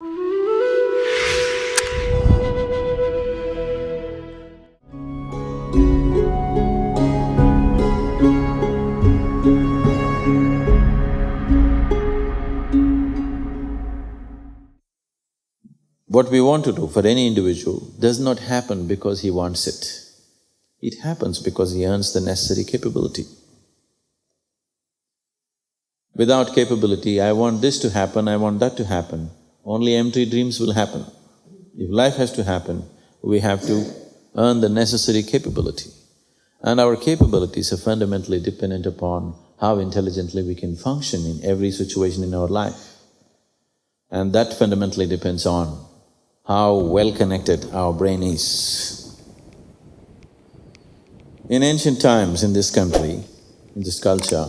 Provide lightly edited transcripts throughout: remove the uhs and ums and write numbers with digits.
What we want to do for any individual does not happen because he wants it. It happens because he earns the necessary capability. Without capability, I want this to happen, I want that to happen, only empty dreams will happen. If life has to happen, we have to earn the necessary capability. And our capabilities are fundamentally dependent upon how intelligently we can function in every situation in our life. And that fundamentally depends on how well connected our brain is. In ancient times in this country, in this culture,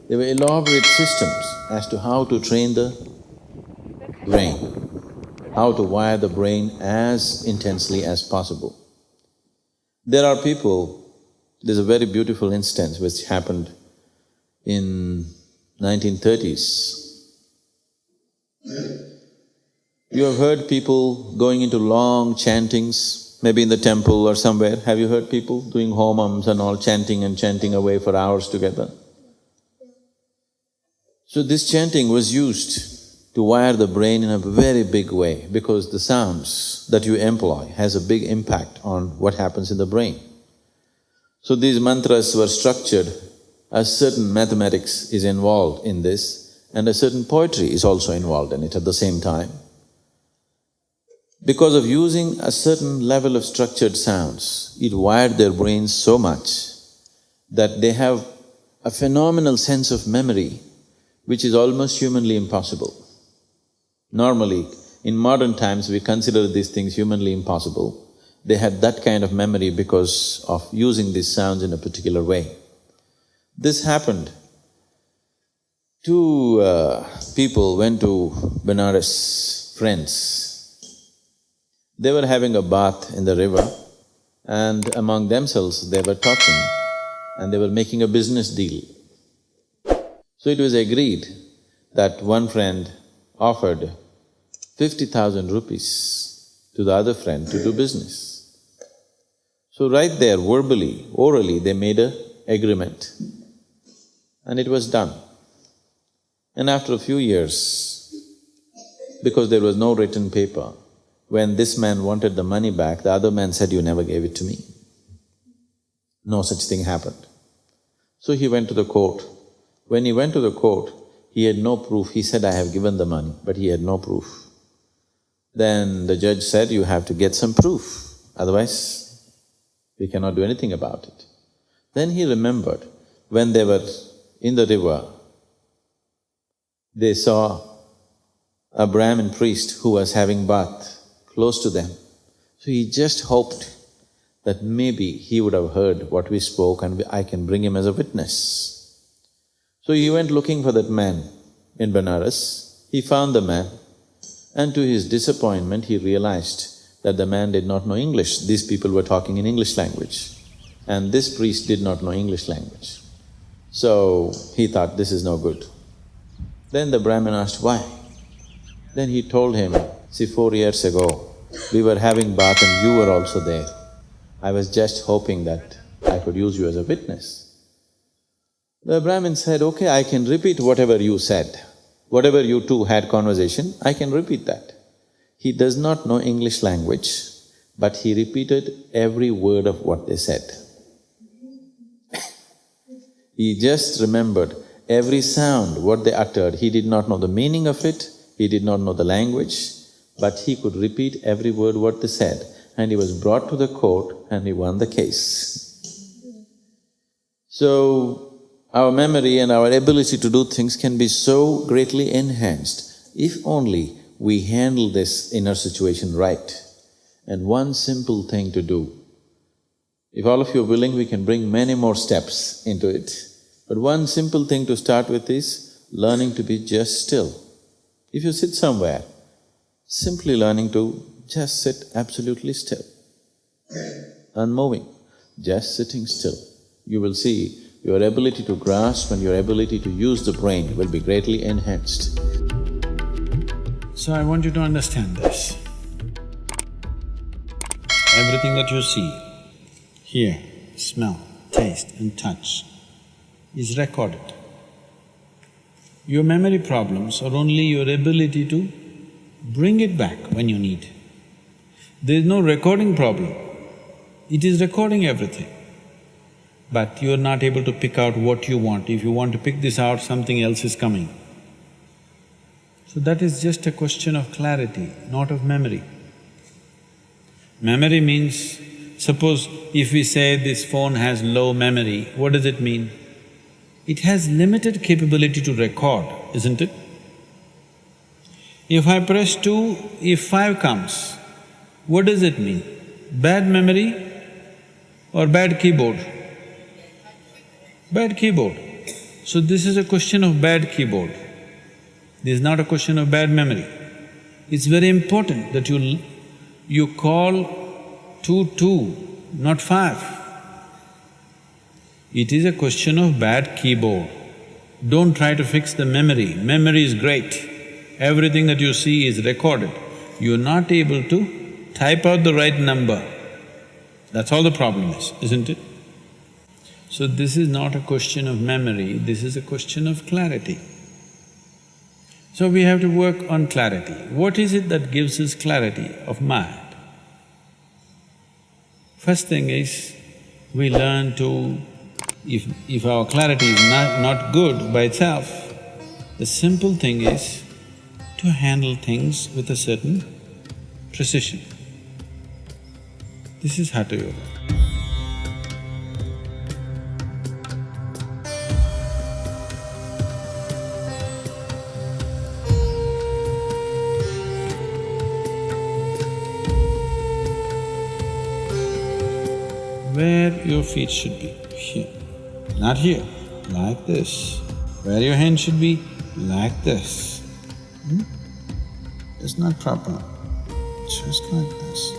there were elaborate systems as to how to train the brain, how to wire the brain as intensely as possible. There are people, there's a very beautiful instance which happened in 1930s. You have heard people going into long chantings, maybe in the temple or somewhere. Have you heard people doing homams and all, chanting away for hours together? So this chanting was used to wire the brain in a very big way because the sounds that you employ has a big impact on what happens in the brain. So these mantras were structured, a certain mathematics is involved in this and a certain poetry is also involved in it at the same time. Because of using a certain level of structured sounds, it wired their brains so much that they have a phenomenal sense of memory which is almost humanly impossible. Normally, in modern times, we consider these things humanly impossible. They had that kind of memory because of using these sounds in a particular way. This happened. Two people went to Benares, friends. They were having a bath in the river and among themselves they were talking and they were making a business deal. So it was agreed that one friend offered 50,000 rupees to the other friend to do business. So right there, verbally, orally, they made an agreement and it was done. And after a few years, because there was no written paper, when this man wanted the money back, the other man said, "You never gave it to me." No such thing happened. So he went to the court. When he went to the court, he had no proof. He said, "I have given the money," but he had no proof. Then the judge said, "You have to get some proof, otherwise we cannot do anything about it." Then he remembered, when they were in the river, they saw a Brahmin priest who was having bath close to them. So he just hoped that maybe he would have heard what we spoke and I can bring him as a witness. So he went looking for that man in Benares. He found the man and to his disappointment he realized that the man did not know English. These people were talking in English language and this priest did not know English language. So he thought, this is no good. Then the Brahmin asked, why? Then he told him, see, 4 years ago, we were having bath and you were also there. I was just hoping that I could use you as a witness. The Brahmin said, okay, I can repeat whatever you said. Whatever you two had conversation, I can repeat that. He does not know English language, but he repeated every word of what they said. He just remembered every sound, what they uttered. He did not know the meaning of it, he did not know the language, but he could repeat every word what they said, and he was brought to the court and he won the case. So, our memory and our ability to do things can be so greatly enhanced if only we handle this inner situation right. And one simple thing to do, if all of you are willing, we can bring many more steps into it. But one simple thing to start with is learning to be just still. If you sit somewhere, simply learning to just sit absolutely still, unmoving, just sitting still. You will see your ability to grasp and your ability to use the brain will be greatly enhanced. So I want you to understand this. Everything that you see, hear, smell, taste and touch is recorded. Your memory problems are only your ability to bring it back when you need. There is no recording problem, it is recording everything. But you are not able to pick out what you want. If you want to pick this out, something else is coming. So that is just a question of clarity, not of memory. Memory means, suppose if we say this phone has low memory, what does it mean? It has limited capability to record, isn't it? If I press 2, if 5 comes, what does it mean? Bad memory or bad keyboard? Bad keyboard. So this is a question of bad keyboard. This is not a question of bad memory. It's very important that you call 2, not 5. It is a question of bad keyboard. Don't try to fix the memory. Memory is great. Everything that you see is recorded. You're not able to type out the right number. That's all the problem is, isn't it? So this is not a question of memory, this is a question of clarity. So we have to work on clarity. What is it that gives us clarity of mind? First thing is, we learn to… If our clarity is not good by itself, the simple thing is to handle things with a certain precision. This is Hatha Yoga. Where your feet should be, here, not here, like this. Where your hand should be, like this. It's not proper, just like this.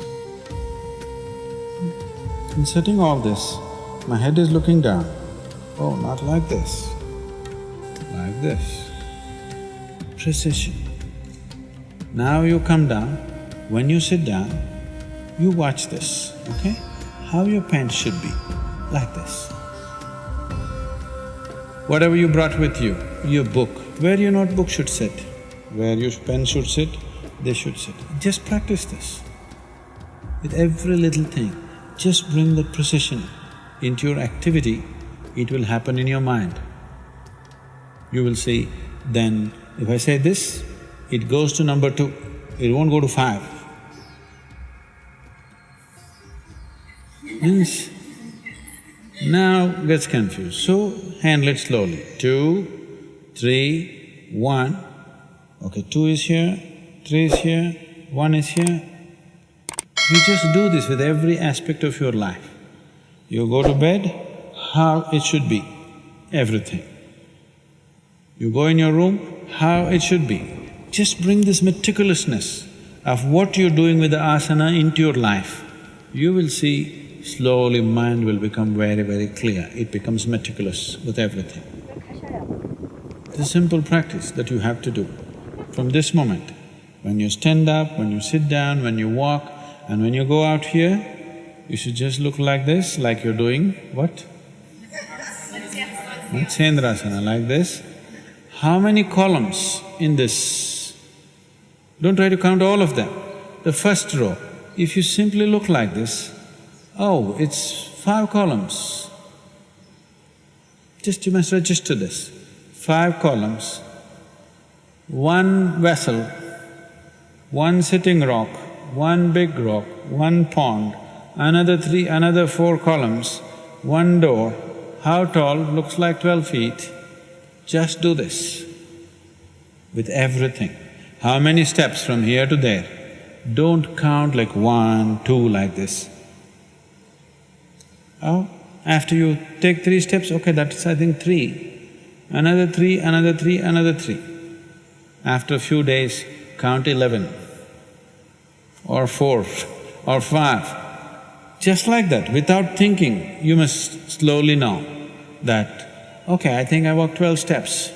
In setting all this, my head is looking down. Oh, not like this, like this. Precision. Now you come down, when you sit down, you watch this, okay? How your pants should be, like this. Whatever you brought with you, your book, where your notebook should sit, where your pen should sit, they should sit. Just practice this. With every little thing, just bring that precision into your activity, it will happen in your mind. You will see, then if I say this, it goes to number 2, it won't go to 5. Means, now gets confused, so handle it slowly. 2, 3, 1. Okay, 2 is here, 3 is here, 1 is here. You just do this with every aspect of your life. You go to bed, how it should be, everything. You go in your room, how it should be. Just bring this meticulousness of what you're doing with the asana into your life. You will see slowly mind will become very, very clear, it becomes meticulous with everything. It's a simple practice that you have to do. From this moment, when you stand up, when you sit down, when you walk, and when you go out here, you should just look like this, like you're doing what? Matsendrasana, like this. How many columns in this? Don't try to count all of them. The first row, if you simply look like this, oh, it's 5 columns. Just you must register this. 5 columns, 1 vessel, 1 sitting rock, 1 big rock, 1 pond, another 4 columns, 1 door. How tall? Looks like 12 feet. Just do this with everything. How many steps from here to there? Don't count like 1, 2 like this. Oh, after you take 3 steps, okay, that's I think 3. Another 3, another 3, another 3. After a few days, count 11 or 4 or 5. Just like that, without thinking, you must slowly know that, okay, I think I walked 12 steps.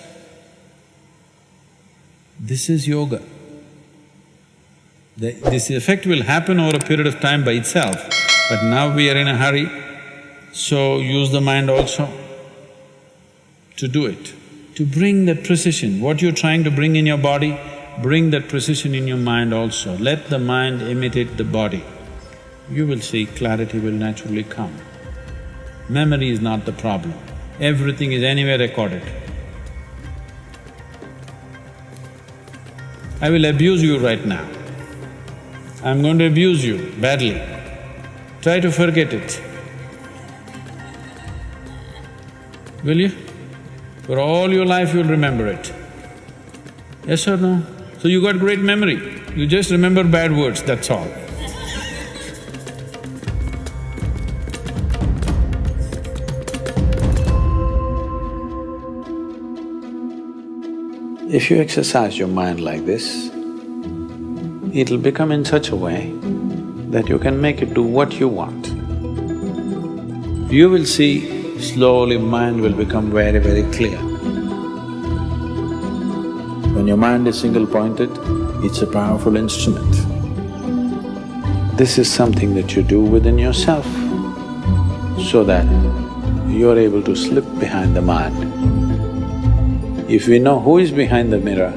This is yoga. This effect will happen over a period of time by itself, but now we are in a hurry, so use the mind also to do it, to bring that precision. What you're trying to bring in your body, bring that precision in your mind also. Let the mind imitate the body. You will see clarity will naturally come. Memory is not the problem. Everything is anyway recorded. I will abuse you right now. I'm going to abuse you badly. Try to forget it. Will you? For all your life you'll remember it. Yes or no? So you got great memory, you just remember bad words, that's all. If you exercise your mind like this, it'll become in such a way that you can make it do what you want. You will see slowly mind will become very, very clear. When your mind is single-pointed, it's a powerful instrument. This is something that you do within yourself so that you're able to slip behind the mind. If we know who is behind the mirror,